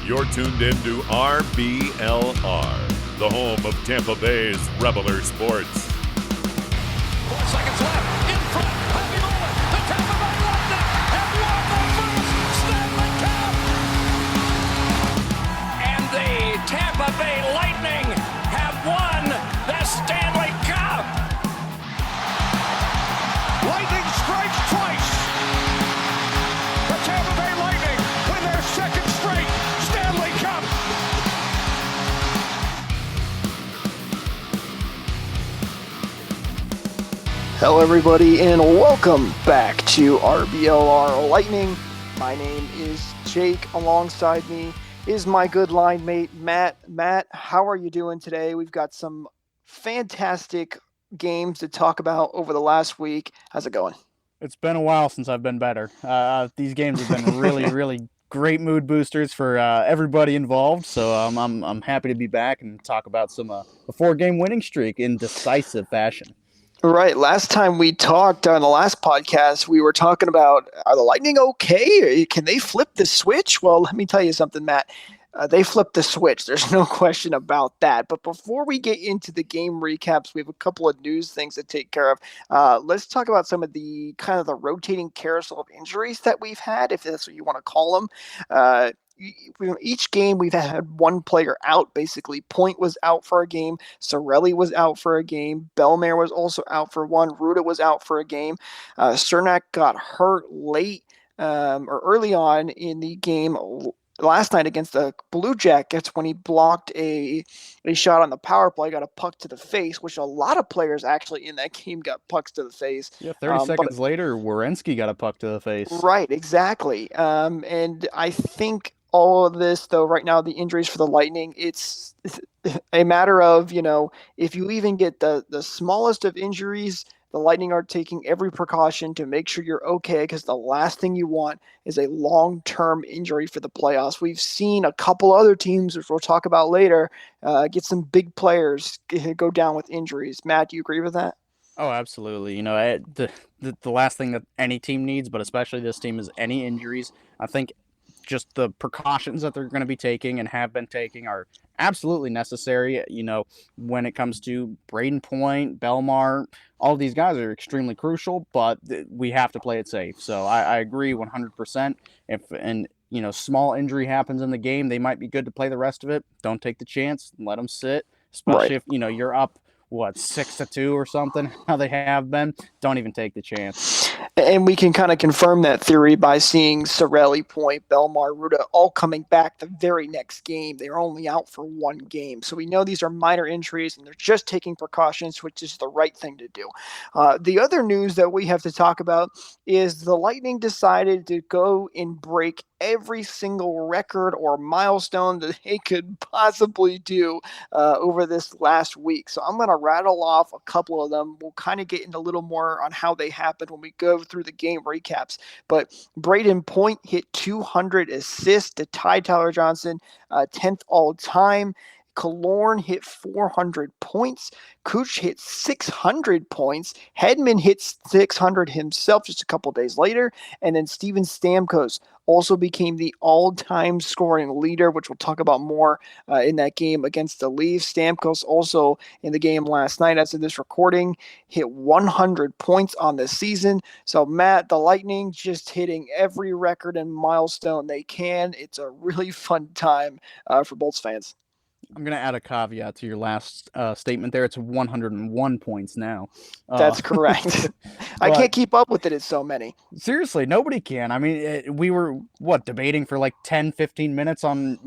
You're tuned in to RBLR, the home of Tampa Bay's Reveler Sports. 4 seconds left. In front. Happy moment. The Tampa Bay Lightning have won the first Stanley Cup. And the Tampa Bay Lightning have won the Stanley Cup. Lightning strikes twice. The Tampa Bay Lightning win their second straight Stanley Cup. Hello everybody and welcome back to RBLR Lightning. My name is Jake. Alongside me is my good line mate, Matt. Matt, how are you doing today? We've got some fantastic games to talk about over the last week. How's it going? It's been a while since I've been better. These games have been really great mood boosters for everybody involved. So I'm happy to be back and talk about a 4-game winning streak in decisive fashion. Right. Last time we talked on the last podcast, we were talking about, are the Lightning okay? Can they flip the switch? Well, let me tell you something, Matt. They flipped the switch. There's no question about that. But before we get into the game recaps, we have a couple of news things to take care of. Let's talk about some of the kind of the rotating carousel of injuries that we've had, if that's what you want to call them. Each game we've had one player out. Basically, Point was out for a game. Cirelli was out for a game. Bellemare was also out for one. Ruda was out for a game. Cernak got hurt late or early on in the game last night against the Blue Jackets when he blocked a shot on the power play, got a puck to the face, which a lot of players actually in that game got pucks to the face. Yeah, 30 seconds later, Werenski got a puck to the face. Right, exactly. And I think all of this, though, right now, the injuries for the Lightning, it's a matter of, if you even get the smallest of injuries, the Lightning are taking every precaution to make sure you're okay, because the last thing you want is a long-term injury for the playoffs. We've seen a couple other teams, which we'll talk about later, get some big players go down with injuries. Matt, do you agree with that? Oh, absolutely. The last thing that any team needs, but especially this team, is any injuries. I think just the precautions that they're going to be taking and have been taking are absolutely necessary. When it comes to Braden, Point, Bellemare, all of these guys are extremely crucial, but we have to play it safe. So I agree 100%. If small injury happens in the game, they might be good to play the rest of it. Don't take the chance. Let them sit, especially if you're up 6-2 or something, how they have been. Don't even take the chance. And we can kind of confirm that theory by seeing Cirelli, Point, Bellemare, Ruda all coming back the very next game. They're only out for one game. So we know these are minor injuries and they're just taking precautions, which is the right thing to do. The other news that we have to talk about is the Lightning decided to go and break every single record or milestone that they could possibly do over this last week. So I'm going to rattle off a couple of them. We'll kind of get into a little more on how they happened when we go through the game recaps. But Braden, Point hit 200 assists to tie Tyler Johnson 10th all time. Killorn hit 400 points. Cooch hit 600 points. Hedman hit 600 himself just a couple days later. And then Steven Stamkos also became the all-time scoring leader, which we'll talk about more in that game against the Leafs. Stamkos also in the game last night, as of this recording, hit 100 points on the season. So, Matt, the Lightning just hitting every record and milestone they can. It's a really fun time for Bolts fans. I'm going to add a caveat to your last statement there. It's 101 points now. That's correct. I can't keep up with it. It's so many. Seriously, nobody can. I mean, we were, debating for like 10, 15 minutes on,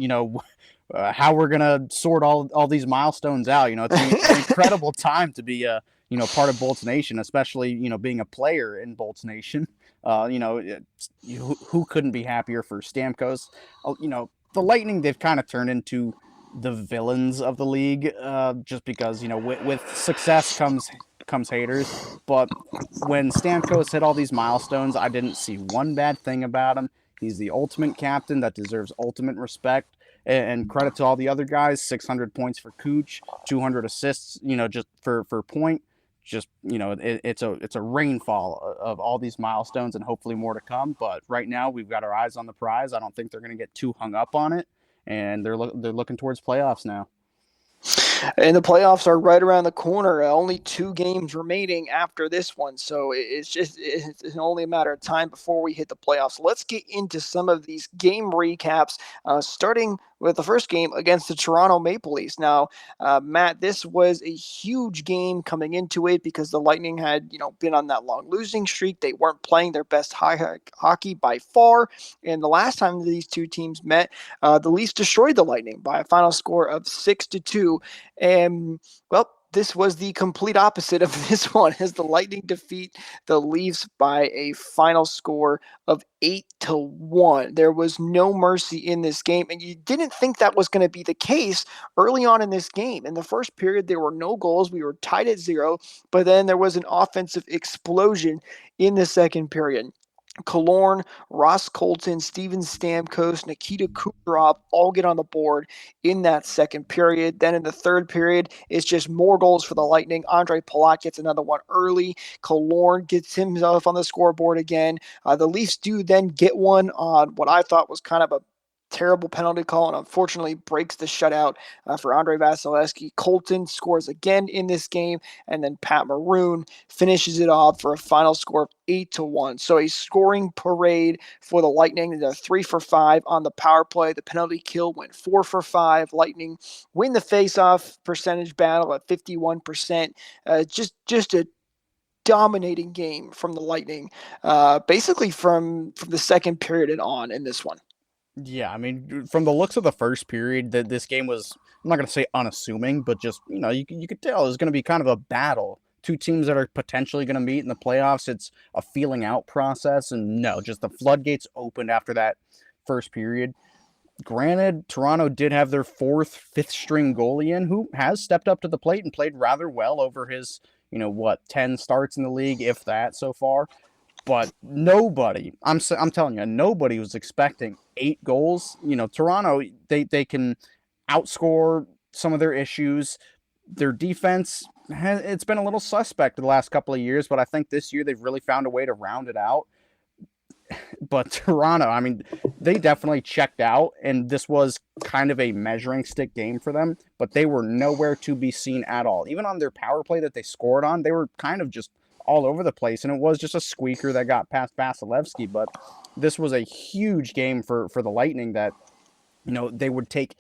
how we're going to sort all these milestones out. It's an incredible time to be, part of Bolts Nation, especially, being a player in Bolts Nation. Who couldn't be happier for Stamkos? The Lightning, they've kind of turned into the villains of the league, just because with success comes haters. But when Stamkos hit all these milestones, I didn't see one bad thing about him. He's the ultimate captain that deserves ultimate respect, and credit to all the other guys. 600 points for Cooch, 200 assists, just for Point. Just it's a rainfall of all these milestones, and hopefully more to come. But right now we've got our eyes on the prize. I don't think they're going to get too hung up on it. and they're looking towards playoffs now. And the playoffs are right around the corner. Only 2 games remaining after this one. So it's only a matter of time before we hit the playoffs. Let's get into some of these game recaps, starting with the first game against the Toronto Maple Leafs. Now, Matt, this was a huge game coming into it because the Lightning had, been on that long losing streak. They weren't playing their best hockey by far. And the last time these two teams met, the Leafs destroyed the Lightning by a final score of 6-2. And, well, this was the complete opposite of this one as the Lightning defeat the Leafs by a final score of 8-1. There was no mercy in this game, and you didn't think that was going to be the case early on in this game. In the first period, there were no goals. We were tied at 0, but then there was an offensive explosion in the second period. Killorn, Ross Colton, Steven Stamkos, Nikita Kucherov all get on the board in that second period. Then in the third period, it's just more goals for the Lightning. Andre Palat gets another one early. Killorn gets himself on the scoreboard again. The Leafs do then get one on what I thought was kind of a terrible penalty call, and unfortunately breaks the shutout for Andrei Vasilevsky. Colton scores again in this game, and then Pat Maroon finishes it off for a final score of 8-1. So a scoring parade for the Lightning. They're 3 for 5 on the power play. The penalty kill went 4 for 5. Lightning win the face-off percentage battle at 51%. Just a dominating game from the Lightning, basically from the second period and on in this one. Yeah, I mean, from the looks of the first period, that this game was, I'm not going to say unassuming, but just, you could tell it was going to be kind of a battle. Two teams that are potentially going to meet in the playoffs. It's a feeling out process, and no, just the floodgates opened after that first period. Granted, Toronto did have their 4th, 5th string goalie in, who has stepped up to the plate and played rather well over his, 10 starts in the league, if that, so far. But nobody, I'm telling you, nobody was expecting 8 goals. Toronto, they can outscore some of their issues. Their defense, it's been a little suspect the last couple of years, but I think this year they've really found a way to round it out. But Toronto, I mean, they definitely checked out, and this was kind of a measuring stick game for them, but they were nowhere to be seen at all. Even on their power play that they scored on, they were kind of just all over the place, and it was just a squeaker that got past Vasilevsky. But this was a huge game for the Lightning that, they would take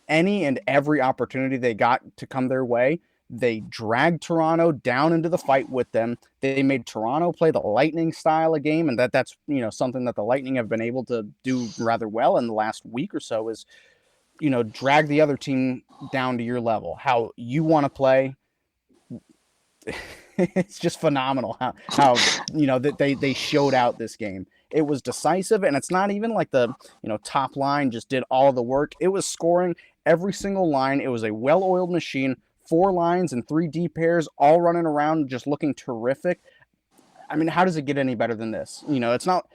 any and every opportunity they got to come their way. They dragged Toronto down into the fight with them. They made Toronto play the Lightning style of game, and that's something that the Lightning have been able to do rather well in the last week or so is, drag the other team down to your level, how you want to play. It's just phenomenal how that they showed out this game. It was decisive, and it's not even like the top line just did all the work. It was scoring every single line. It was a well-oiled machine. 4 lines and 3 D pairs all running around just looking terrific. I mean, how does it get any better than this? It's not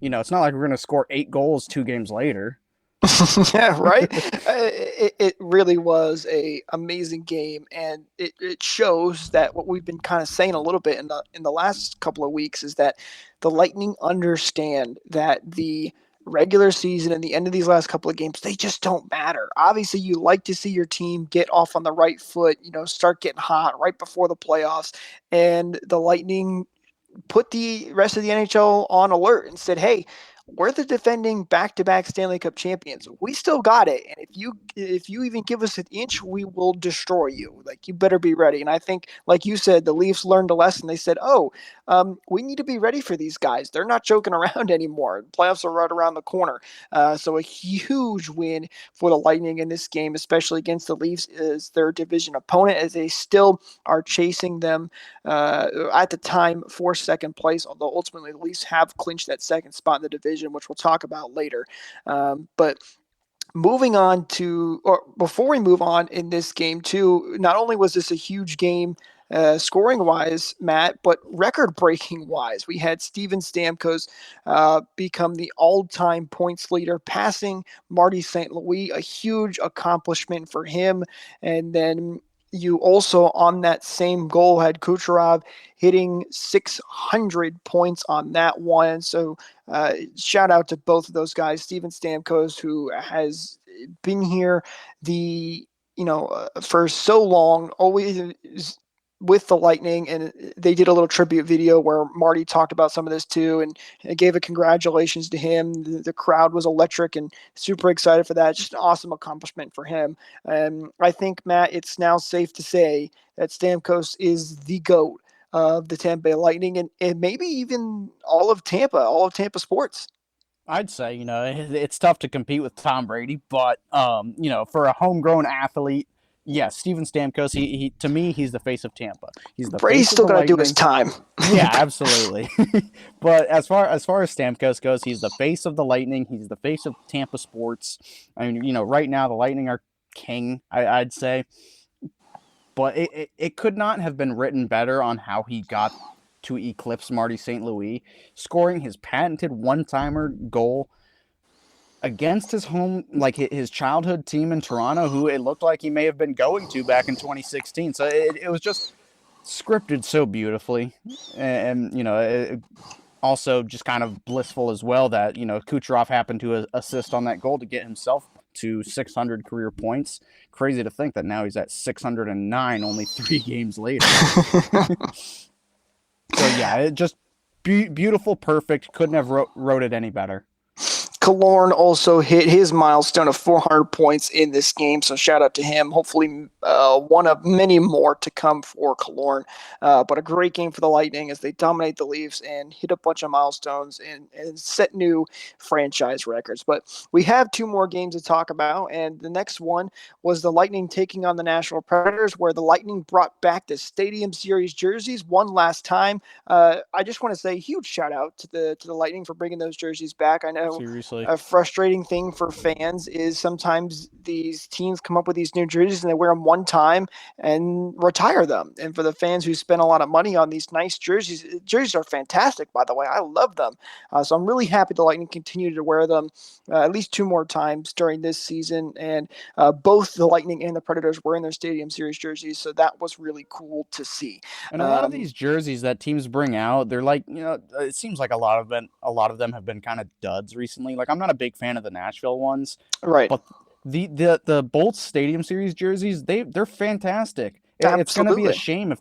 it's not like we're going to score 8 goals 2 games later. Yeah, right. It really was a amazing game, and it shows that what we've been kind of saying a little bit in the last couple of weeks is that the Lightning understand that the regular season and the end of these last couple of games, they just don't matter. Obviously, you like to see your team get off on the right foot, start getting hot right before the playoffs, and the Lightning put the rest of the NHL on alert and said, hey, we're the defending back-to-back Stanley Cup champions. We still got it. And if you even give us an inch, we will destroy you. Like, you better be ready. And I think, like you said, the Leafs learned a lesson. They said, we need to be ready for these guys. They're not joking around anymore. Playoffs are right around the corner. So a huge win for the Lightning in this game, especially against the Leafs, is their division opponent, as they still are chasing them at the time for second place, although ultimately the Leafs have clinched that second spot in the division, which we'll talk about later. But moving on or before we move on in this game too, not only was this a huge game scoring wise, Matt, but record breaking wise, we had Steven Stamkos become the all-time points leader, passing Marty St. Louis, a huge accomplishment for him. And then you also, on that same goal, had Kucherov hitting 600 points on that one. So shout out to both of those guys. Steven Stamkos, who has been here for so long, always with the Lightning, and they did a little tribute video where Marty talked about some of this too, and gave a congratulations to him. The crowd was electric and super excited for that. Just an awesome accomplishment for him. I think, Matt, it's now safe to say that Stamkos is the GOAT of the Tampa Bay Lightning, and maybe even all of Tampa sports. I'd say, it's tough to compete with Tom Brady, but, for a homegrown athlete, yes, Steven Stamkos, he to me, he's the face of Tampa. He's the Brady's face still of the got to do Lightning. his time. Yeah, absolutely. But as far as Stamkos goes, he's the face of the Lightning. He's the face of Tampa sports. I mean, right now the Lightning are king, I'd say. But it could not have been written better on how he got to eclipse Marty St. Louis, scoring his patented one-timer goal against his childhood team in Toronto, who it looked like he may have been going to back in 2016. So it was just scripted so beautifully, and it also just kind of blissful as well that Kucherov happened to assist on that goal to get himself to 600 career points. Crazy to think that now he's at 609 only 3 games later. So yeah, it just beautiful, perfect. Couldn't have wrote it any better. Killorn also hit his milestone of 400 points in this game, so shout out to him. Hopefully one of many more to come for Killorn. But a great game for the Lightning as they dominate the Leafs and hit a bunch of milestones and set new franchise records. But we have 2 more games to talk about, and the next one was the Lightning taking on the Nashville Predators, where the Lightning brought back the Stadium Series jerseys one last time. I just want to say huge shout out to the Lightning for bringing those jerseys back. I know Seriously. a frustrating thing for fans is sometimes these teams come up with these new jerseys and they wear them one time and retire them. And for the fans who spend a lot of money on these nice jerseys are fantastic, by the way. I love them. So I'm really happy the Lightning continue to wear them at least 2 more times during this season. And both the Lightning and the Predators were in their Stadium Series jerseys, so that was really cool to see. And a lot of these jerseys that teams bring out, they're like, it seems like a lot of them have been kind of duds recently. Like, I'm not a big fan of the Nashville ones, Right? But the Bolts Stadium Series jerseys, they're fantastic. It's going to be a shame if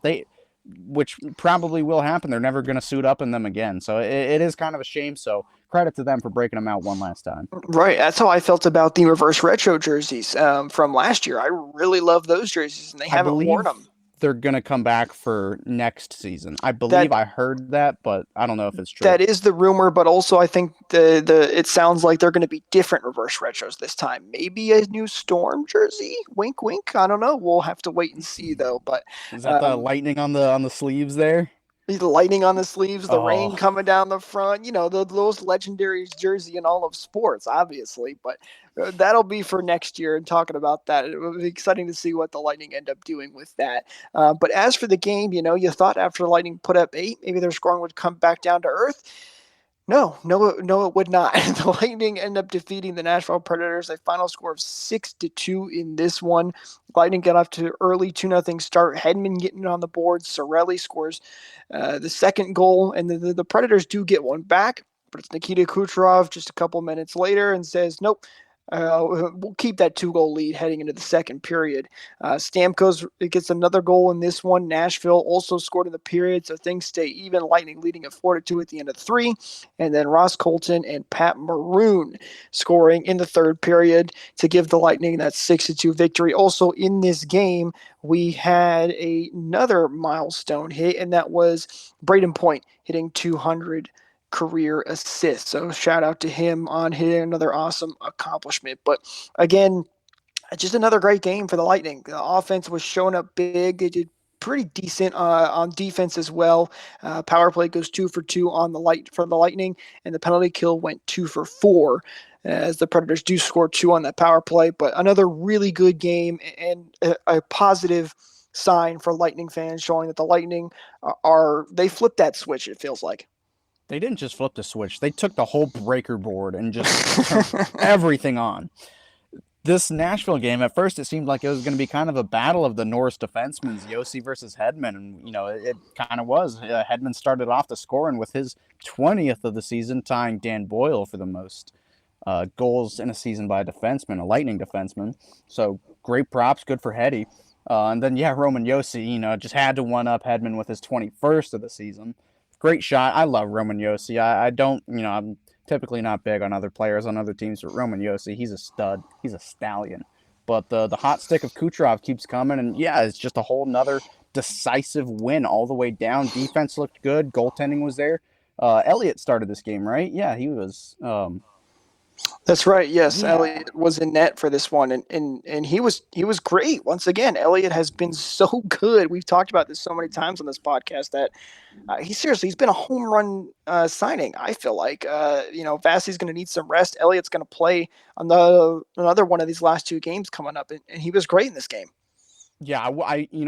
which probably will happen, they're never going to suit up in them again. So it is kind of a shame. So credit to them for breaking them out one last time. Right. That's how I felt about the reverse retro jerseys from last year. I really love those jerseys, and they haven't worn them. They're going to come back for next season. I believe I heard that, but I don't know if it's true. That is the rumor, but also I think it sounds like they're going to be different reverse retros this time. Maybe a new Storm jersey? Wink, wink. I don't know. We'll have to wait and see, though. But is that the lightning on the sleeves there? The lightning on the sleeves, the rain coming down the front, those legendary jersey in all of sports, obviously. But that'll be for next year. And talking about that, it will be exciting to see what the Lightning end up doing with that. But as for the game, you thought after the Lightning put up 8, maybe their scoring would come back down to earth. No, it would not. The Lightning end up defeating the Nashville Predators. A final score of 6-2 in this one. Lightning get off to early 2-0 start. Hedman getting on the board. Cirelli scores the second goal, and the Predators do get one back. But it's Nikita Kucherov just a couple minutes later and says, nope, we'll keep that 2-goal lead heading into the second period. Stamkos gets another goal in this one. Nashville also scored in the period, so things stay even. Lightning leading at 4-2 at the end of 3. And then Ross Colton and Pat Maroon scoring in the third period to give the Lightning that 6-2 victory. Also in this game, we had another milestone hit, and that was Braden Point hitting 200 career assist. So shout out to him on hitting another awesome accomplishment. But again, just another great game for the Lightning. The offense was showing up big. They did pretty decent on defense as well. Power play goes 2 for 2 on from the Lightning, and the penalty kill went 2 for 4 as the Predators do score 2 on that power play. But another really good game and a positive sign for Lightning fans, showing that the Lightning they flipped that switch, it feels like. They didn't just flip the switch. They took the whole breaker board and just turned everything on. This Nashville game, at first it seemed like it was going to be kind of a battle of the Norris defensemen, Yossi versus Hedman. And, it kind of was. Hedman started off the scoring with his 20th of the season, tying Dan Boyle for the most goals in a season by a defenseman, a Lightning defenseman. So great props, good for Hetty. And then, yeah, Roman Josi, just had to one-up Hedman with his 21st of the season. Great shot. I love Roman Josi. I don't, I'm typically not big on other players on other teams, but Roman Josi, he's a stud. He's a stallion. But the hot stick of Kucherov keeps coming, and yeah, it's just a whole nother decisive win all the way down. Defense looked good. Goaltending was there. Elliott started this game, right? Yeah, he was. That's right. Yes, Yeah. Elliott was in net for this one, and he was great. Once again, Elliott has been so good. We've talked about this so many times on this podcast that he's been a home run signing. I feel like Vasi's going to need some rest. Elliott's going to play on another one of these last two games coming up, and he was great in this game. Yeah,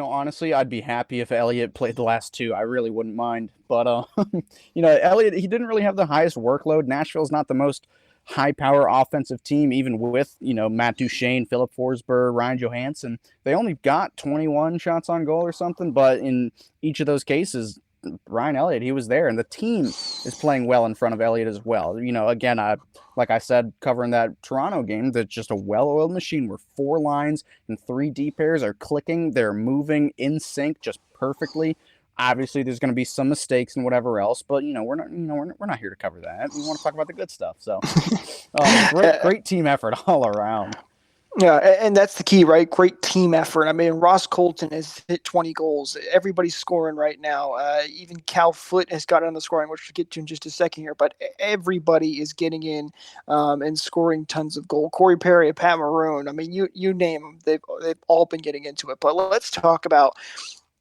honestly, I'd be happy if Elliott played the last two. I really wouldn't mind. But, Elliott, he didn't really have the highest workload. Nashville's not the most high-power offensive team, even with, Matt Duchene, Philip Forsberg, Ryan Johansson. They only got 21 shots on goal or something, but in each of those cases, Ryan Elliott, he was there, and the team is playing well in front of Elliott as well. Again, like I said, covering that Toronto game, that's just a well-oiled machine where 4 lines and 3 D pairs are clicking. They're moving in sync just perfectly. Obviously, there's going to be some mistakes and whatever else, but we're not here to cover that. We want to talk about the good stuff. So, great team effort all around. Yeah, and that's the key, right? Great team effort. I mean, Ross Colton has hit 20 goals. Everybody's scoring right now. Even Cal Foote has got on the scoring, which we'll get to in just a second here. But everybody is getting in and scoring tons of goals. Corey Perry, Pat Maroon. I mean, you name them. They've all been getting into it. But let's talk about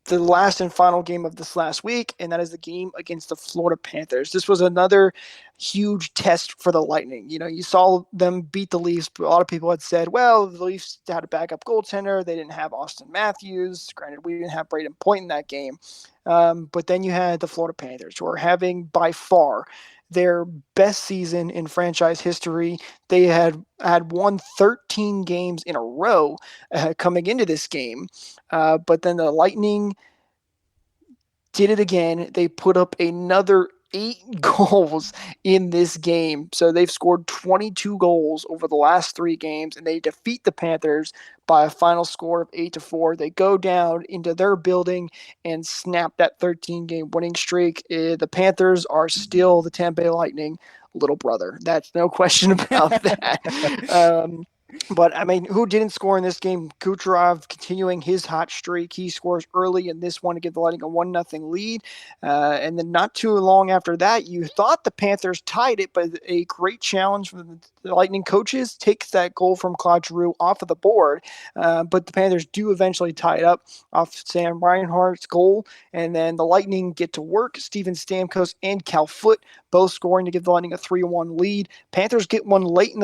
the last and final game of this last week, and that is the game against the Florida Panthers. This was another huge test for the Lightning. You saw them beat the Leafs, but a lot of people had said, well, the Leafs had a backup goaltender. They didn't have Austin Matthews. Granted, we didn't have Braden Point in that game. But then you had the Florida Panthers, who are having by far their best season in franchise history. They had won 13 games in a row coming into this game. But then the Lightning did it again. They put up another 8 goals in this game. So they've scored 22 goals over the last 3 games, and they defeat the Panthers by a final score of 8-4. They go down into their building and snap that 13-game winning streak. The Panthers are still the Tampa Bay Lightning little brother. That's no question about that. But, I mean, who didn't score in this game? Kucherov continuing his hot streak. He scores early in this one to give the Lightning a 1-0 lead. And then not too long after that, you thought the Panthers tied it, but a great challenge from the Lightning coaches takes that goal from Claude Giroux off of the board. But the Panthers do eventually tie it up off Sam Reinhart's goal. And then the Lightning get to work. Steven Stamkos and Cal Foote both scoring to give the Lightning a 3-1 lead. Panthers get one late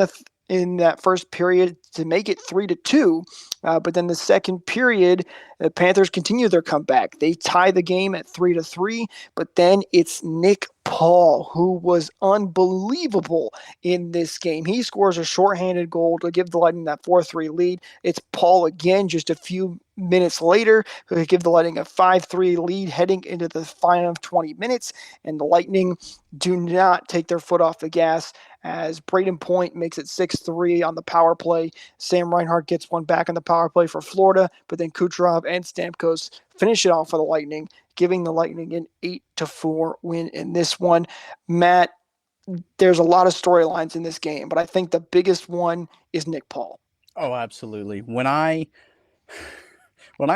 in that first period to make it 3-2. But then the second period, the Panthers continue their comeback. They tie the game at 3-3, but then it's Nick Paul, who was unbelievable in this game. He scores a shorthanded goal to give the Lightning that 4-3 lead. It's Paul again just a few minutes later who give the Lightning a 5-3 lead heading into the final 20 minutes, and the Lightning do not take their foot off the gas as Braden Point makes it 6-3 on the power play. Sam Reinhart gets one back on the power play for Florida, but then Kucherov and Stamkos finish it off for the Lightning, giving the Lightning an 8-4 win in this one. Matt, there's a lot of storylines in this game, but I think the biggest one is Nick Paul. Oh, absolutely. When I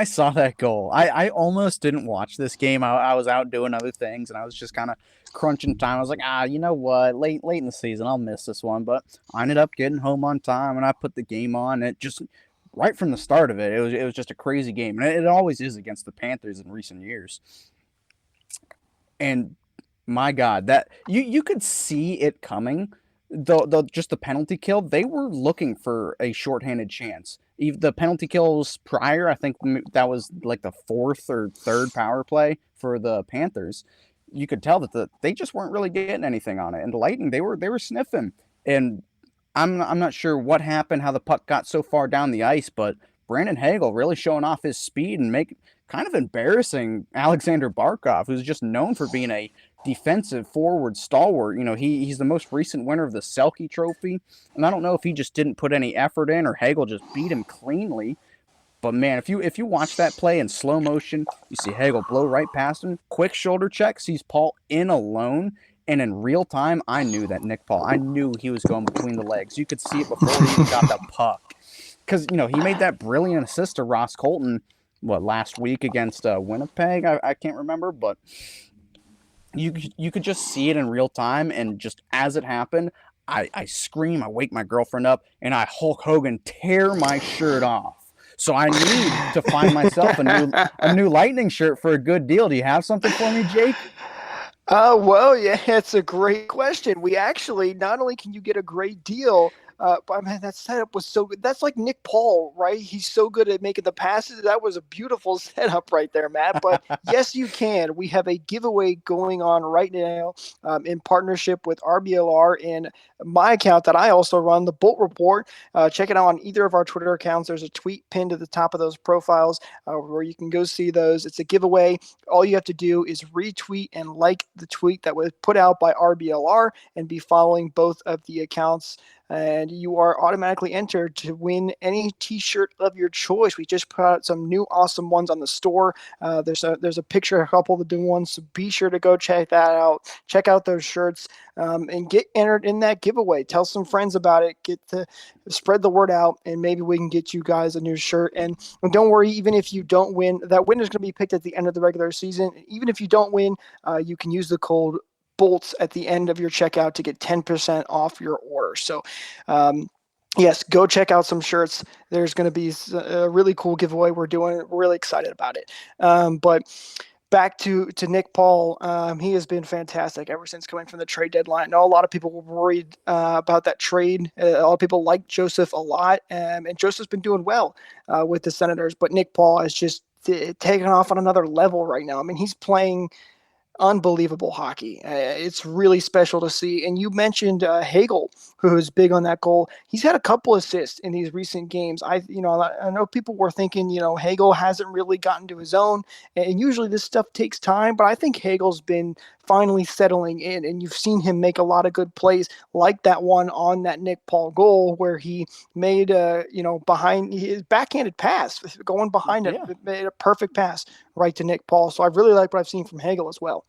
saw that goal, I almost didn't watch this game. I was out doing other things, and I was just kind of crunching time. I was like, you know what? Late in the season, I'll miss this one. But I ended up getting home on time, and I put the game on. It just right from the start of it, it was just a crazy game, and it always is against the Panthers in recent years. And my God, that you could see it coming. Just the penalty kill, they were looking for a shorthanded chance. The penalty kills prior, I think that was like the 4th or 3rd power play for the Panthers. You could tell that they just weren't really getting anything on it. And the Lightning, they were sniffing. And I'm not sure what happened, how the puck got so far down the ice, but Brandon Hagel really showing off his speed and kind of embarrassing Alexander Barkov, who's just known for being a defensive forward stalwart. You know, he's the most recent winner of the Selke Trophy, and I don't know if he just didn't put any effort in or Hagel just beat him cleanly. But man, if you watch that play in slow motion, you see Hagel blow right past him, quick shoulder check, sees Paul in alone, and in real time, I knew that Nick Paul, I knew he was going between the legs. You could see it before he even got the puck. Because, you know, he made that brilliant assist to Ross Colton, last week against Winnipeg? I can't remember, but you could just see it in real time, and just as it happened, I scream, I wake my girlfriend up, and I Hulk Hogan tear my shirt off. So I need to find myself a new Lightning shirt for a good deal. Do you have something for me, Jake? Well, yeah, it's a great question. We actually, not only can you get a great deal, but man, that setup was so good. That's like Nick Paul, right? He's so good at making the passes. That was a beautiful setup right there, Matt. But yes, you can. We have a giveaway going on right now in partnership with RBLR and my account that I also run, the Bolt Report. Check it out on either of our Twitter accounts. There's a tweet pinned to the top of those profiles where you can go see those. It's a giveaway. All you have to do is retweet and like the tweet that was put out by RBLR and be following both of the accounts. And you are automatically entered to win any T-shirt of your choice. We just put out some new awesome ones on the store. There's a picture of a couple of the new ones, so be sure to go check that out. Check out those shirts and get entered in that giveaway. Tell some friends about it. Spread the word out, and maybe we can get you guys a new shirt. And don't worry, even if you don't win, that winner is going to be picked at the end of the regular season. Even if you don't win, you can use the code BOLTS at the end of your checkout to get 10% off your order. So, yes, go check out some shirts. There's going to be a really cool giveaway we're doing. We're really excited about it. But back to Nick Paul, he has been fantastic ever since coming from the trade deadline. I know a lot of people were worried about that trade. A lot of people like Joseph a lot, and Joseph's been doing well with the Senators. But Nick Paul has just taken off on another level right now. I mean, he's playing unbelievable hockey. It's really special to see. And you mentioned Hagel, who is big on that goal. He's had a couple assists in these recent games. I know people were thinking, Hagel hasn't really gotten to his own, and usually this stuff takes time, but I think Hagel's been finally settling in, and you've seen him make a lot of good plays, like that one on that Nick Paul goal where he made behind his backhanded pass, going behind it, made a perfect pass right to Nick Paul. So I really like what I've seen from Hagel as well.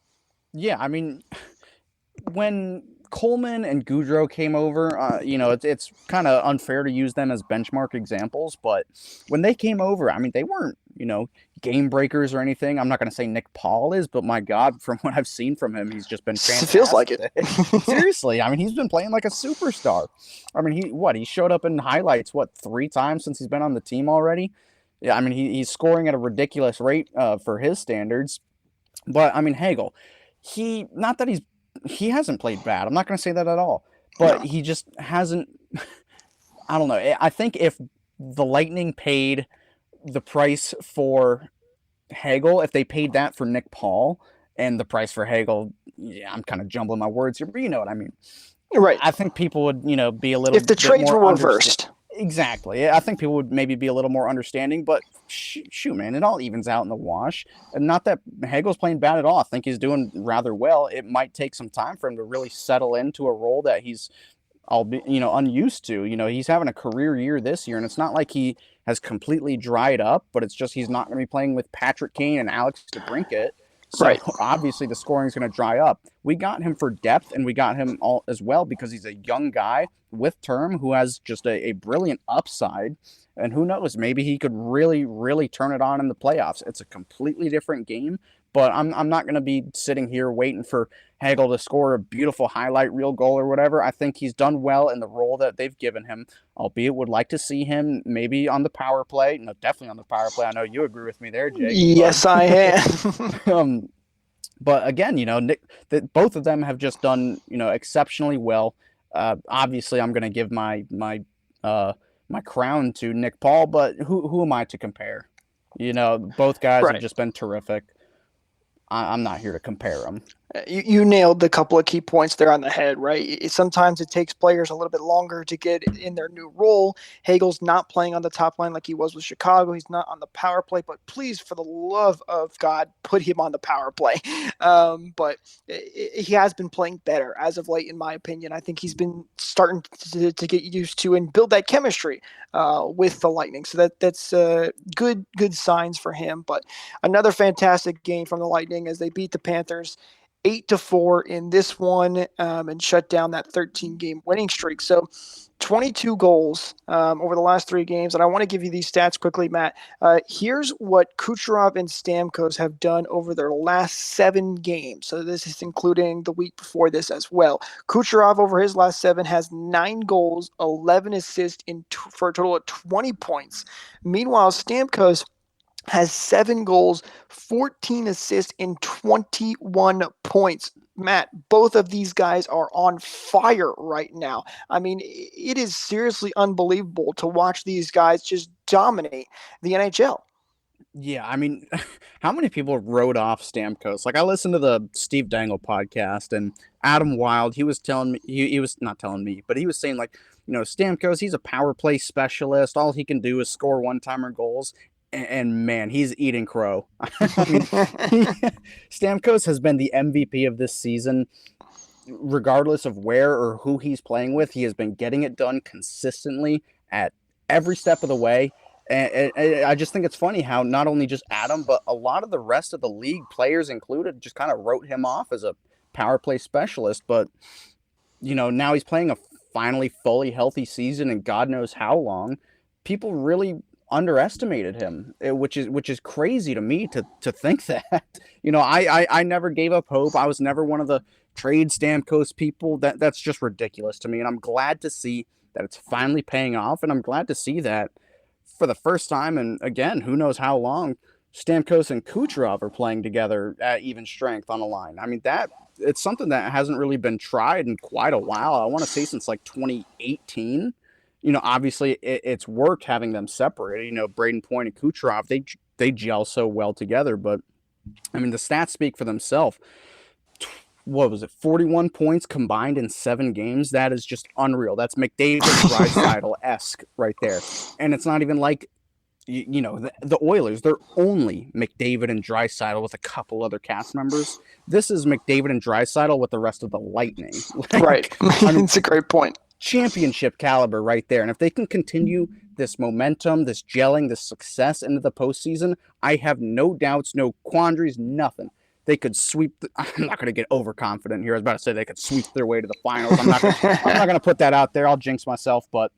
Yeah, I mean, when Coleman and Goudreau came over, it's kind of unfair to use them as benchmark examples, but when they came over, I mean, they weren't, game breakers or anything. I'm not going to say Nick Paul is, but my God, from what I've seen from him, he's just been fantastic. It feels like it. Seriously, I mean, he's been playing like a superstar. I mean, he showed up in highlights, 3 times since he's been on the team already? Yeah, I mean, he's scoring at a ridiculous rate for his standards. But, I mean, Hagel, he hasn't played bad. I'm not going to say that at all. But he just hasn't – I don't know. I think if the Lightning paid the price for Hagel, if they paid that for Nick Paul and the price for Hagel, I'm kind of jumbling my words here, but you know what I mean. Right. I think people would, be a little – if the trades were reversed. Exactly. I think people would maybe be a little more understanding, but shoot, man, it all evens out in the wash. And not that Hagel's playing bad at all. I think he's doing rather well. It might take some time for him to really settle into a role that he's unused to. He's having a career year this year, and it's not like he has completely dried up, but it's just he's not going to be playing with Patrick Kane and Alex DeBrincat. So right. Obviously the scoring is going to dry up. We got him for depth, and we got him all as well because he's a young guy with term who has just a brilliant upside. And who knows, maybe he could really, really turn it on in the playoffs. It's a completely different game, but I'm not going to be sitting here waiting for Hagel to score a beautiful highlight reel goal or whatever. I think he's done well in the role that they've given him, albeit would like to see him maybe on the power play. No, definitely on the power play. I know you agree with me there, Jake. Yes, I am. But again, both of them have just done, exceptionally well. Obviously, I'm going to give my crown to Nick Paul, but who am I to compare? Both guys have just been terrific. I'm not here to compare them. You nailed the couple of key points there on the head, right? Sometimes it takes players a little bit longer to get in their new role. Hagel's not playing on the top line like he was with Chicago. He's not on the power play, but please, for the love of God, put him on the power play. But he has been playing better as of late, in my opinion. I think he's been starting to get used to and build that chemistry with the Lightning. So that's good signs for him. But another fantastic game from the Lightning as they beat the Panthers 8-4 in this one, and shut down that 13-game winning streak. So 22 goals over the last 3 games. And I want to give you these stats quickly, Matt. Here's what Kucherov and Stamkos have done over their last 7 games. So this is including the week before this as well. Kucherov over his last 7 has 9 goals, 11 assists for a total of 20 points. Meanwhile, Stamkos has 7 goals, 14 assists, and 21 points. Matt, both of these guys are on fire right now. I mean, it is seriously unbelievable to watch these guys just dominate the NHL. Yeah, I mean, how many people wrote off Stamkos? Like, I listened to the Steve Dangle podcast, and Adam Wild, he was telling me, he was not telling me, but he was saying, like, Stamkos, he's a power play specialist. All he can do is score one-timer goals. And man, he's eating crow. I mean, Stamkos has been the MVP of this season, regardless of where or who he's playing with. He has been getting it done consistently at every step of the way. And I just think it's funny how not only just Adam, but a lot of the rest of the league, players included, just kind of wrote him off as a power play specialist. But, now he's playing a finally fully healthy season and God knows how long. People really underestimated him, which is crazy to me to think that. I never gave up hope. I was never one of the trade Stamkos people. That's just ridiculous to me, and I'm glad to see that it's finally paying off, and I'm glad to see that for the first time, and again, who knows how long, Stamkos and Kucherov are playing together at even strength on a line. I mean, it's something that hasn't really been tried in quite a while. I want to say since like 2018. Obviously it's worked having them separated. Braden Point and Kucherov, they gel so well together. But, I mean, the stats speak for themselves. What was it, 41 points combined in 7 games? That is just unreal. That's McDavid-Draisaitl-esque right there. And it's not even like, the Oilers, they're only McDavid and Draisaitl with a couple other cast members. This is McDavid and Draisaitl with the rest of the Lightning. Right. I mean, it's a great point. Championship caliber right there. And if they can continue this momentum, this gelling, this success into the postseason, I have no doubts, no quandaries, nothing. They could sweep. I'm not going to get overconfident here. I was about to say they could sweep their way to the finals. I'm not going to put that out there. I'll jinx myself. But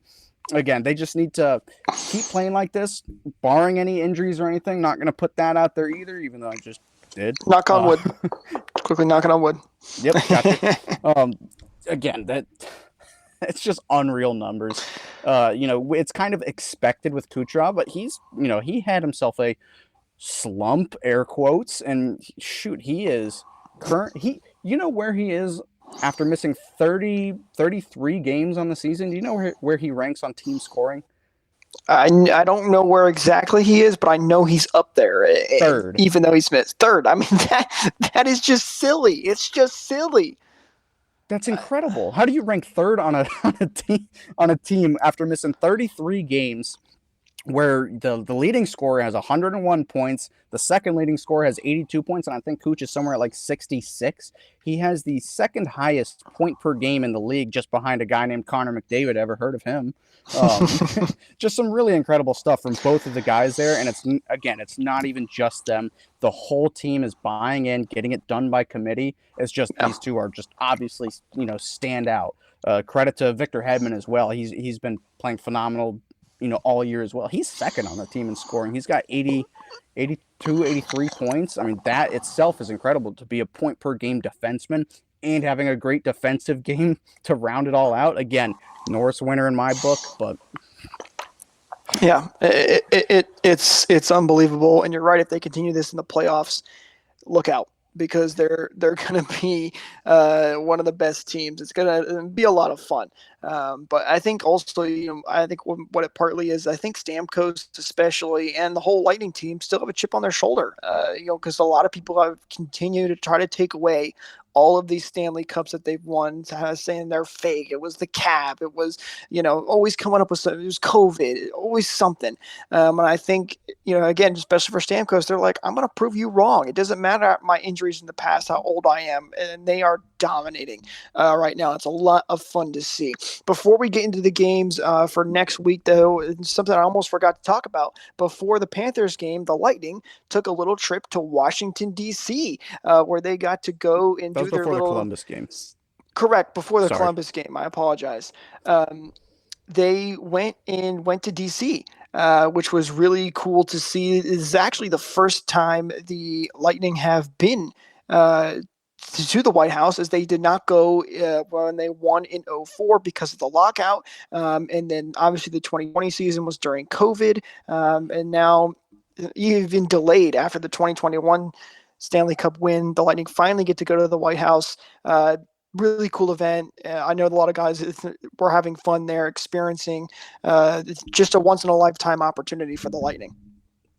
again, they just need to keep playing like this, barring any injuries or anything. Not going to put that out there either, even though I just did. Knock on wood. Quickly knocking on wood. Yep. Gotcha. Again, it's just unreal numbers. It's kind of expected with Kucherov, but he had himself a slump, air quotes, and shoot, he is where he is after missing 33 games on the season. Do you know where he ranks on team scoring? I don't know where exactly he is, but I know he's up there. Third. Even though he's missed. Third. I mean, that is just silly. It's just silly. That's incredible. How do you rank third on a team after missing 33 games, where the leading scorer has 101 points, the second leading scorer has 82 points, and I think Kuch is somewhere at like 66. He has the second highest point per game in the league, just behind a guy named Connor McDavid. Ever heard of him? Just some really incredible stuff from both of the guys there. And it's not even just them. The whole team is buying in, getting it done by committee. It's just these two are just obviously, stand out. Credit to Victor Hedman as well. He's been playing phenomenal, all year as well. He's second on the team in scoring. He's got 82, 83 points. I mean, that itself is incredible to be a point per game defenseman and having a great defensive game to round it all out. Again, Norris winner in my book, but yeah, it's unbelievable. And you're right. If they continue this in the playoffs, look out, because they're going to be one of the best teams. It's going to be a lot of fun. But I think also, I think what it partly is, I think Stamkos especially and the whole Lightning team still have a chip on their shoulder, because a lot of people have continued to try to take away all of these Stanley Cups that they've won, saying they're fake. It was the cap. It was, always coming up with something. It was COVID, always something. And I think, again, especially for Stamkos, they're like, I'm going to prove you wrong. It doesn't matter my injuries in the past, how old I am. And they are dominating right now. It's a lot of fun to see. Before we get into the games for next week, though, it's something I almost forgot to talk about. Before the Panthers game, the Lightning took a little trip to Washington, D.C., where they got to go and That do was their before little... the Columbus game. Correct, before the Sorry. Columbus game. I apologize. They went to D.C., which was really cool to see. It is actually the first time the Lightning have been to the White House, as they did not go when they won in 2004 because of the lockout. And then obviously the 2020 season was during COVID. And now even delayed after the 2021 Stanley Cup win, the Lightning finally get to go to the White House. Really cool event. I know a lot of guys were having fun there, experiencing it's just a once-in-a-lifetime opportunity for the Lightning.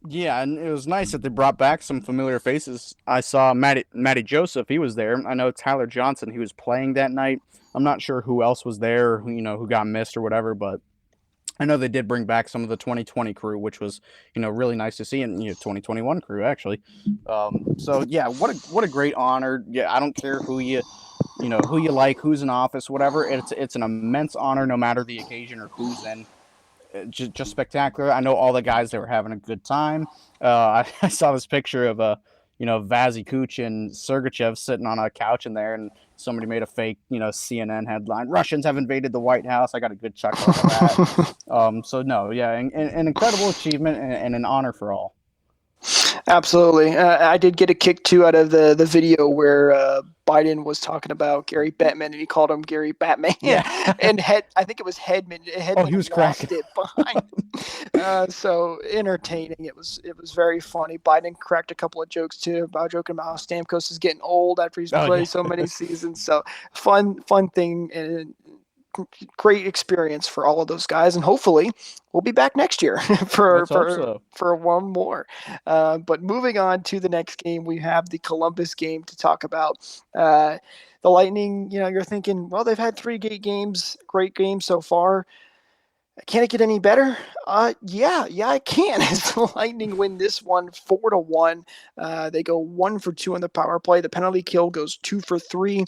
Yeah, and it was nice that they brought back some familiar faces. I saw Matty Joseph. He was there. I know Tyler Johnson. He was playing that night. I'm not sure who else was there, who got missed or whatever, but I know they did bring back some of the 2020 crew, which was, really nice to see, and 2021 crew actually. So yeah, what a great honor. Yeah, I don't care who you like, who's in office, whatever. It's an immense honor, no matter the occasion or who's in. Just spectacular. I know all the guys that were having a good time. I saw this picture of Vazzy Kuch and Sergachev sitting on a couch in there, and somebody made a fake CNN headline: Russians have invaded the White House. I got a good chuckle out of that. So no, yeah, an incredible achievement and an honor for all. Absolutely. I did get a kick too out of the video where Biden was talking about Gary Bettman, and he called him Gary Batman. Yeah. And I think it was Hedman. He was cracking it behind. So entertaining. It was very funny. Biden cracked a couple of jokes too about joking about how Stamkos is getting old after he's played so many seasons. So fun thing, and great experience for all of those guys, and hopefully we'll be back next year for one more. But moving on to the next game, we have the Columbus game to talk about. The Lightning, you're thinking, well, they've had 3 great games so far. Can it get any better? Yeah, it can. As the Lightning win this one 4-1. They go 1 for 2 on the power play. The penalty kill goes 2 for 3.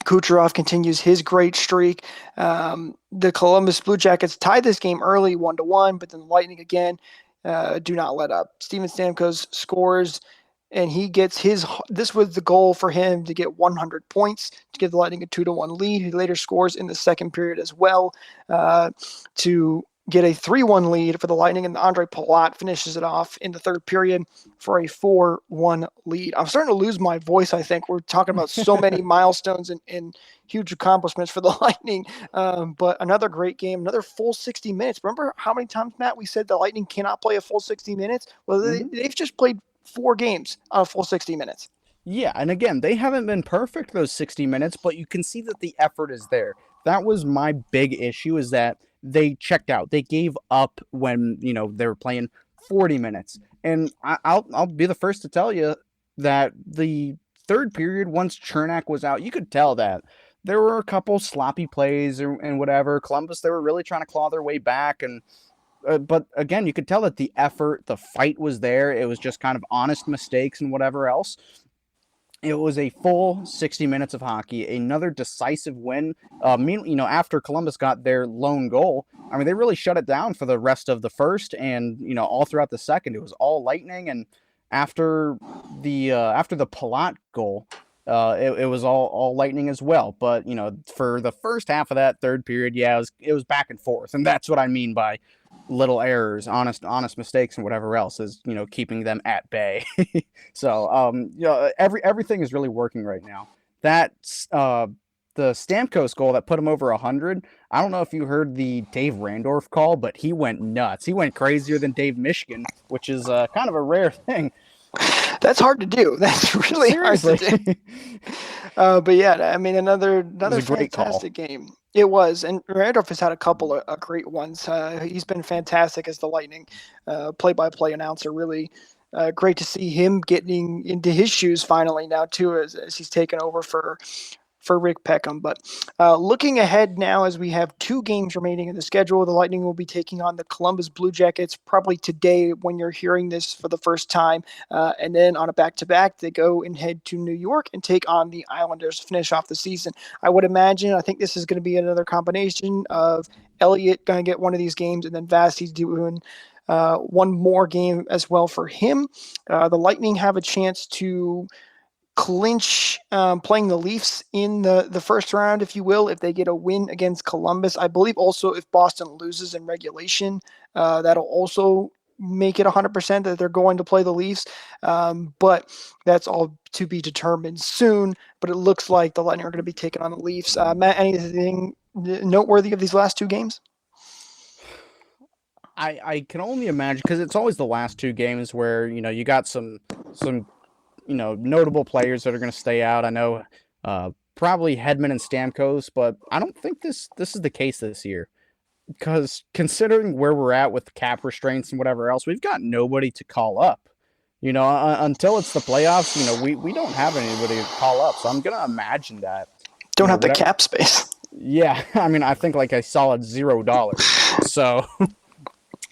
Kucherov continues his great streak. The Columbus Blue Jackets tied this game early 1-1, but then the Lightning again do not let up. Steven Stamkos scores, and he gets this was the goal for him, to get 100 points to give the Lightning a 2-1 lead. He later scores in the second period as well to get a 3-1 lead for the Lightning, and Andre Palat finishes it off in the third period for a 4-1 lead. I'm starting to lose my voice, I think. We're talking about so many milestones and huge accomplishments for the Lightning. But another great game, another full 60 minutes. Remember how many times, Matt, we said the Lightning cannot play a full 60 minutes? Well, they've just played 4 games on a full 60 minutes. Yeah, and again, they haven't been perfect those 60 minutes, but you can see that the effort is there. That was my big issue, is that they checked out. They gave up when, they were playing 40 minutes. And I'll be the first to tell you that the third period, once Chernak was out, you could tell that there were a couple sloppy plays and whatever. Columbus, they were really trying to claw their way back. And but again, you could tell that the effort, the fight was there. It was just kind of honest mistakes and whatever else. It was a full 60 minutes of hockey, another decisive win. After Columbus got their lone goal, they really shut it down for the rest of the first, and all throughout the second, it was all Lightning. And after the Palat goal, it was all Lightning as well. But for the first half of that third period, it was back and forth, and that's what I mean by little errors, honest mistakes, and whatever else is keeping them at bay. So everything is really working right now. That's the Stamkos goal that put him over 100. I don't know if you heard the Dave Randorf call, but he went nuts. He went crazier than Dave Mishkin, which is kind of a rare thing. That's hard to do. That's really Seriously. hard to do. But yeah, another fantastic game. It was, and Randolph has had a couple of great ones. He's been fantastic as the Lightning play-by-play announcer, really great to see him getting into his shoes finally now too, as he's taken over for Rick Peckham. But looking ahead now, as we have 2 games remaining in the schedule, the Lightning will be taking on the Columbus Blue Jackets probably today when you're hearing this for the first time. And then on a back-to-back, they go and head to New York and take on the Islanders to finish off the season. I would imagine, I think this is going to be another combination of Elliott going to get one of these games and then Vasi's doing one more game as well for him. The Lightning have a chance to clinch playing the Leafs in the first round, if you will, if they get a win against Columbus. I believe also if Boston loses in regulation, that'll also make it 100% that they're going to play the Leafs. But that's all to be determined soon. But it looks like the Lightning are going to be taking on the Leafs. Matt, anything noteworthy of these last 2 games? I can only imagine, because it's always the last 2 games where, you got some notable players that are going to stay out. I know probably Hedman and Stamkos, but I don't think this is the case this year, because considering where we're at with cap restraints and whatever else, we've got nobody to call up. Until it's the playoffs, we don't have anybody to call up. So I'm going to imagine that. Don't have the cap space. Yeah, I mean, I think like a solid $0. So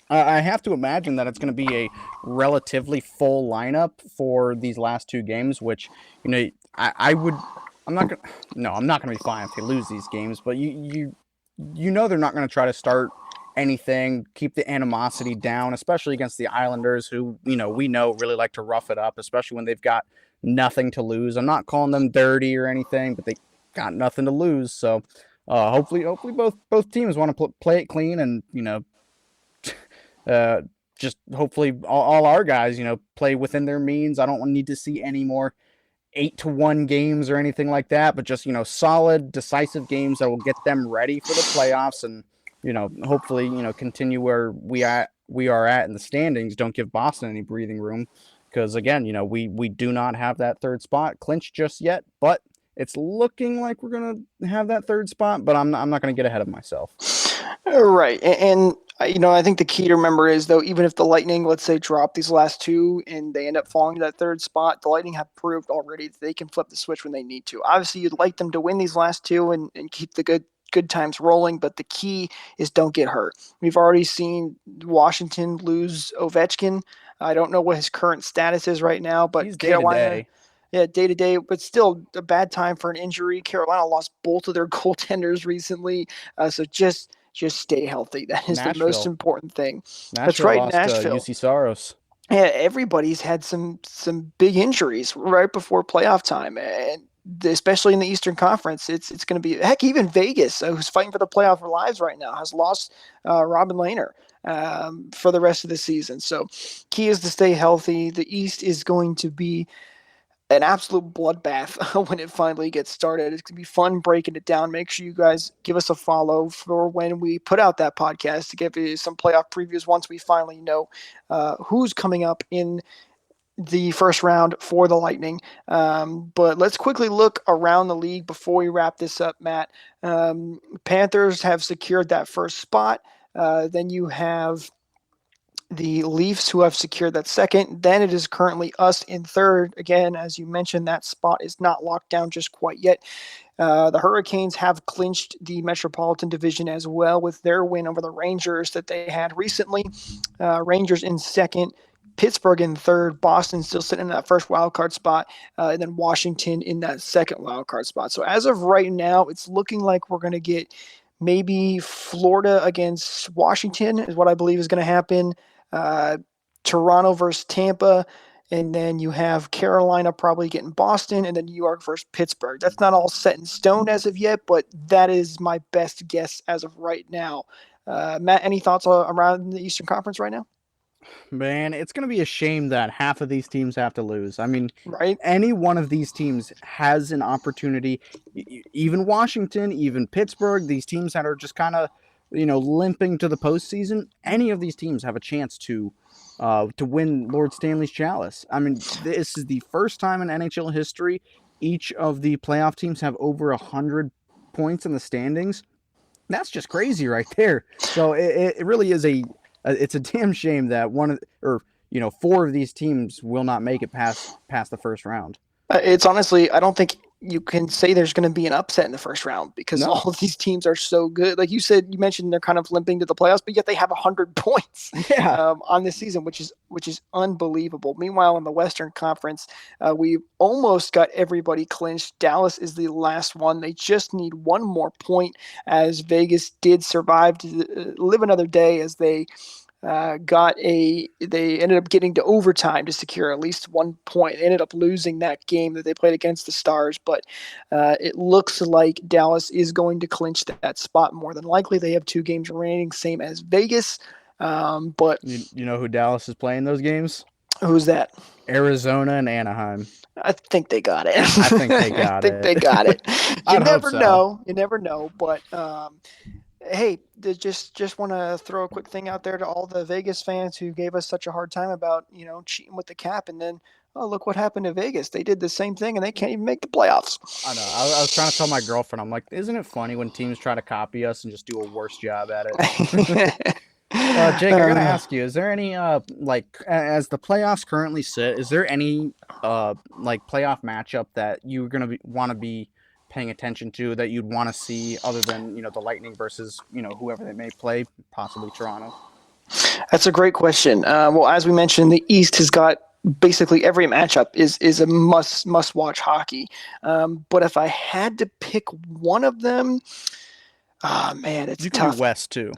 I have to imagine that it's going to be a relatively full lineup for these last 2 games, which, I'm not going to be fine if they lose these games, but they're not going to try to start anything, keep the animosity down, especially against the Islanders, who, we know really like to rough it up, especially when they've got nothing to lose. I'm not calling them dirty or anything, but they got nothing to lose. So hopefully both teams want to play it clean and, just hopefully all our guys, play within their means. I don't need to see any more 8-1 games or anything like that, but just, solid, decisive games that will get them ready for the playoffs and, hopefully, continue where we are at in the standings. Don't give Boston any breathing room, because again, we do not have that 3rd spot clinched just yet, but it's looking like we're going to have that 3rd spot, but I'm not going to get ahead of myself. Right. And I think the key to remember is, though, even if the Lightning, let's say, drop these last 2 and they end up falling to that 3rd spot, the Lightning have proved already that they can flip the switch when they need to. Obviously, you'd like them to win these last 2 and keep the good times rolling, but the key is don't get hurt. We've already seen Washington lose Ovechkin. I don't know what his current status is right now, but he's Carolina... day to day, but still a bad time for an injury. Carolina lost both of their goaltenders recently, so just stay healthy. That is the most important thing. That's right, lost, Nashville. UC Saros. Yeah, everybody's had some big injuries right before playoff time, and especially in the Eastern Conference, it's going to be heck. Even Vegas, who's fighting for the playoff lives right now, has lost Robin Lehner for the rest of the season. So, key is to stay healthy. The East is going to be an absolute bloodbath when it finally gets started. It's going to be fun breaking it down. Make sure you guys give us a follow for when we put out that podcast to give you some playoff previews once we finally know who's coming up in the first round for the Lightning. But let's quickly look around the league before we wrap this up, Matt. Panthers have secured that first spot. Then you have the Leafs, who have secured that second. Then it is currently us in third. Again, as you mentioned, that spot is not locked down just quite yet. The Hurricanes have clinched the Metropolitan Division as well with their win over the Rangers that they had recently. Rangers in second, Pittsburgh in third, Boston still sitting in that first wildcard spot, and then Washington in that second wildcard spot. So as of right now, it's looking like we're going to get maybe Florida against Washington is what I believe is going to happen. Toronto versus Tampa, and then you have Carolina probably getting Boston, and then New York versus Pittsburgh. That's not all set in stone as of yet, but that is my best guess as of right now. Matt, any thoughts around the Eastern Conference right now? Man, it's going to be a shame that half of these teams have to lose. I mean, right? Any one of these teams has an opportunity, even Washington, even Pittsburgh, these teams that are just kind of, limping to the postseason. Any of these teams have a chance to win Lord Stanley's Chalice. I mean, this is the first time in NHL history each of the playoff teams have over 100 points in the standings. That's just crazy right there. So it really is it's a damn shame that 4 of these teams will not make it past the first round. It's honestly, I don't think you can say there's going to be an upset in the first round because No. all of these teams are so good. Like you said, you mentioned they're kind of limping to the playoffs, but yet they have 100 points on this season, which is unbelievable. Meanwhile, in the Western Conference, we almost got everybody clinched. Dallas is the last one. They just need one more point, as Vegas did survive to live another day, as they they ended up getting to overtime to secure at least 1 point. They ended up losing that game that they played against the Stars, but it looks like Dallas is going to clinch that spot more than likely. They have 2 games remaining, same as Vegas. But you know who Dallas is playing those games? Who's that? Arizona and Anaheim. I think they got it. I think they got it. They got it. You never so. know. You never know, but hey, just want to throw a quick thing out there to all the Vegas fans who gave us such a hard time about, cheating with the cap, and then, oh, look what happened to Vegas. They did the same thing, and they can't even make the playoffs. I know. I was trying to tell my girlfriend, I'm like, isn't it funny when teams try to copy us and just do a worse job at it? Jake, I gotta ask you, is there any as the playoffs currently sit, is there any playoff matchup that you're gonna want to be paying attention to that you'd want to see other than the Lightning versus whoever they may play, possibly Toronto? That's a great question. Well, as we mentioned, the East has got basically every matchup is a must watch hockey. But if I had to pick one of them, man, it's you tough. Do West too.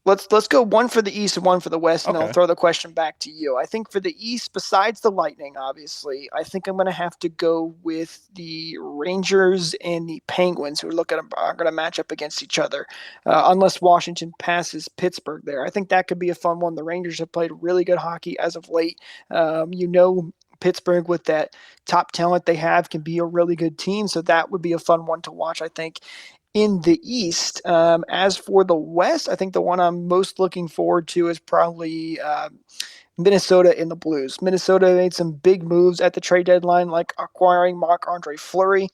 Let's go one for the East and one for the West, and okay. I'll throw the question back to you. I think for the East, besides the Lightning, obviously, I think I'm going to have to go with the Rangers and the Penguins, who are going to match up against each other, unless Washington passes Pittsburgh there. I think that could be a fun one. The Rangers have played really good hockey as of late. Pittsburgh, with that top talent they have, can be a really good team, so that would be a fun one to watch, I think. In the East, as for the West, I think the one I'm most looking forward to is probably Minnesota and the Blues. Minnesota made some big moves at the trade deadline, like acquiring Marc-Andre Fleury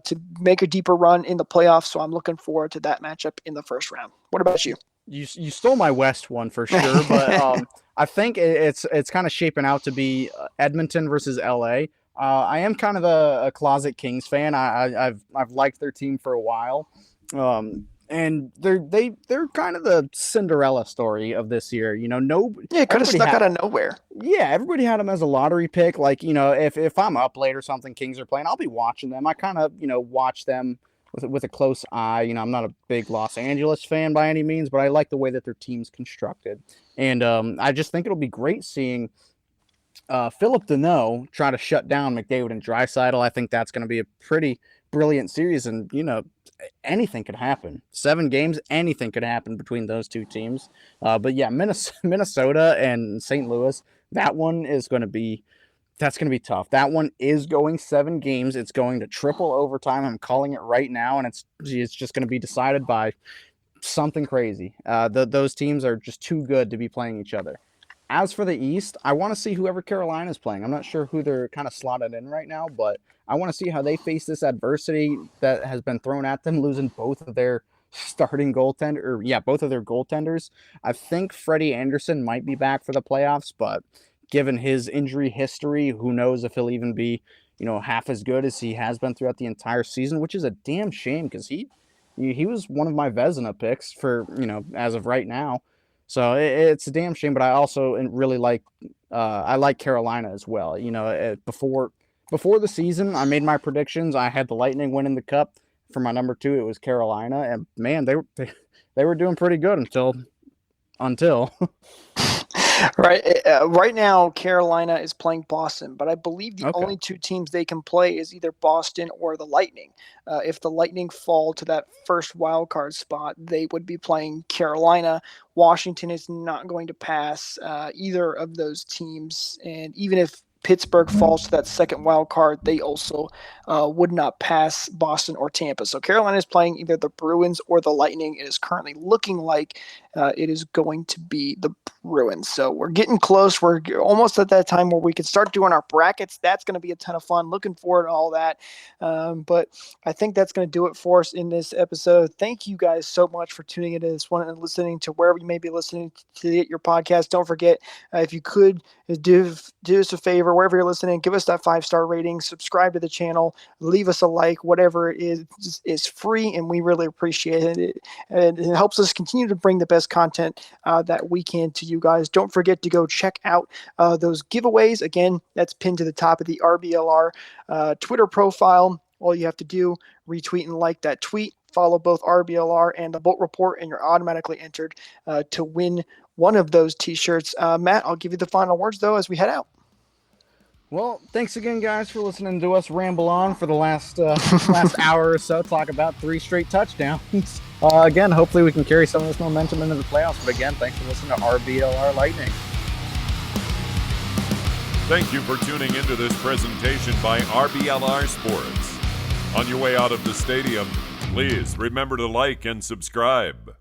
to make a deeper run in the playoffs, so I'm looking forward to that matchup in the first round. What about you? You stole my West one for sure, but I think it's kind of shaping out to be Edmonton versus LA. I am kind of a closet Kings fan. I've liked their team for a while, and they're kind of the Cinderella story of this year. Kind of stuck out of nowhere. Yeah, everybody had them as a lottery pick. Like if I'm up late or something, Kings are playing, I'll be watching them. I kind of watch them with a close eye. I'm not a big Los Angeles fan by any means, but I like the way that their team's constructed, and I just think it'll be great seeing Philip Deneau try to shut down McDavid and Draisaitl. I think that's going to be a pretty brilliant series, and anything could happen. 7 games, anything could happen between those two teams. But yeah, Minnesota and St. Louis, that's going to be tough. That one is going 7 games. It's going to triple overtime. I'm calling it right now, and it's just going to be decided by something crazy. Those teams are just too good to be playing each other. As for the East, I want to see whoever Carolina is playing. I'm not sure who they're kind of slotted in right now, but I want to see how they face this adversity that has been thrown at them, losing both of their both of their goaltenders. I think Freddie Anderson might be back for the playoffs, but given his injury history, who knows if he'll even be, half as good as he has been throughout the entire season, which is a damn shame because he was one of my Vezina picks for, as of right now. So it's a damn shame, but I also really like Carolina as well. Before the season, I made my predictions. I had the Lightning winning the cup. For my number 2, it was Carolina, and man, they were doing pretty good until. Right now, Carolina is playing Boston, but I believe the only 2 teams they can play is either Boston or the Lightning. If the Lightning fall to that first wild card spot, they would be playing Carolina. Washington is not going to pass either of those teams, and even if Pittsburgh falls to that second wild card, they also would not pass Boston or Tampa. So Carolina is playing either the Bruins or the Lightning. It is currently looking like it is going to be the Bruins. So we're getting close. We're almost at that time where we can start doing our brackets. That's going to be a ton of fun. Looking forward to all that. But I think that's going to do it for us in this episode. Thank you guys so much for tuning into this one and listening to wherever you may be listening to your podcast. Don't forget, if you could do us a favor, wherever you're listening, give us that 5-star rating, subscribe to the channel, leave us a like, whatever it is free, and we really appreciate it. And it helps us continue to bring the best content that we can to you guys. Don't forget to go check out those giveaways. Again, that's pinned to the top of the RBLR Twitter profile. All you have to do, retweet and like that tweet, follow both RBLR and the Bolt Report, and you're automatically entered to win one of those t-shirts. Matt, I'll give you the final words, though, as we head out. Well, thanks again, guys, for listening to us ramble on for the last hour or so, talk about 3 straight touchdowns. Again, hopefully we can carry some of this momentum into the playoffs. But again, thanks for listening to RBLR Lightning. Thank you for tuning into this presentation by RBLR Sports. On your way out of the stadium, please remember to like and subscribe.